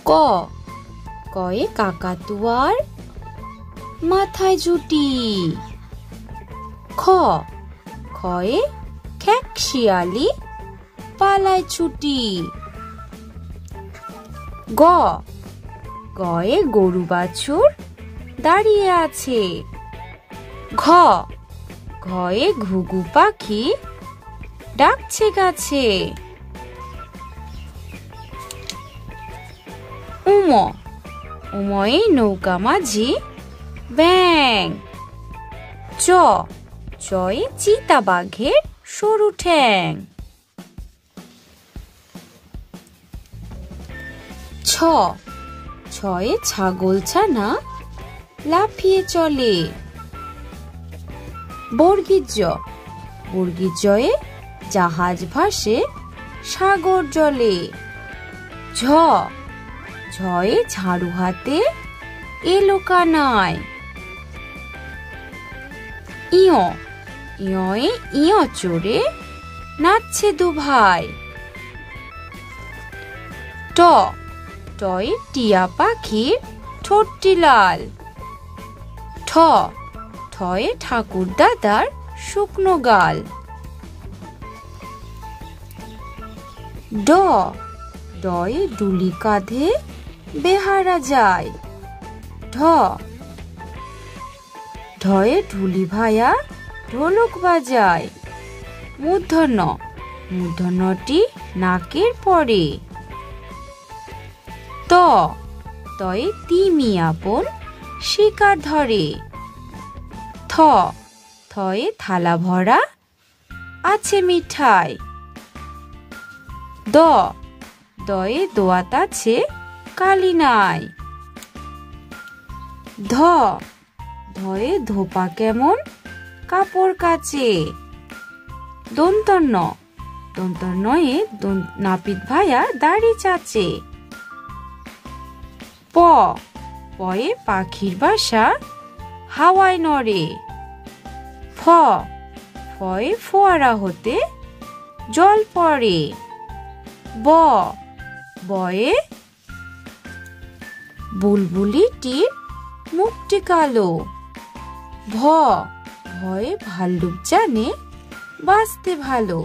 ক কয়ে কাকাতুয়ার মাথায় জুটি। খ খয়ে খ্যাক শিয়ালি পালায় ছুটি। গ গয়ে গরু বাছুর দাঁড়িয়ে আছে। ঘ ঘয়ে ঘুঘু পাখি ডাকছে গাছে। উম উময়ে নৌকা মাঝি ব্যাং। চ চয়ে চিতা বাঘের সরু ঠ্যাং। ছ ছয়ে ছাগল ছানা লাফিয়ে চলে। বর্গীর জ বর্গীর জয়ে জাহাজ ভাসে সাগর জলে। ঝ ঝয়ে ঝাড়ু হাতে এলো কানায়। ইয় ইয়ে ইয় চড়ে নাচছে দু ভাই। ট টয়ে টিয়া পাখির ঠোঁটটি লাল। ঠ ঠয়ে ঠাকুর দাদার শুকনো গাল। ড ডয়ে ডুলি কাঁধে বেহারা যায়। ঢ ঢয়ে ঢুলি ভায়া ঢোলক বাজায়। মূর্ধন্য মূর্ধন্যটি নাকের পরে। ত তয়ে তিমি আপন শিকার ধরে। থ থয়ে থালা ভরা আছে মিঠাই। দ দয়ে দোয়াত আছে কালি নাই। ধ ধয়ে ধোপা কেমন কাপড় কাচে। দন্তন্য দন্তন্যয়ে নাপিত ভায়া দাড়ি চাচে। প পয়ে পাখির বাসা হাওয়ায় নড়ে। ফ ফয়ে ফোয়ারা হতে জল পড়ে। ব বয়ে বুলবুলিটির মুখটি কালো। ভ ভয়ে ভাল্লুক জানে বাঁচতে ভালো।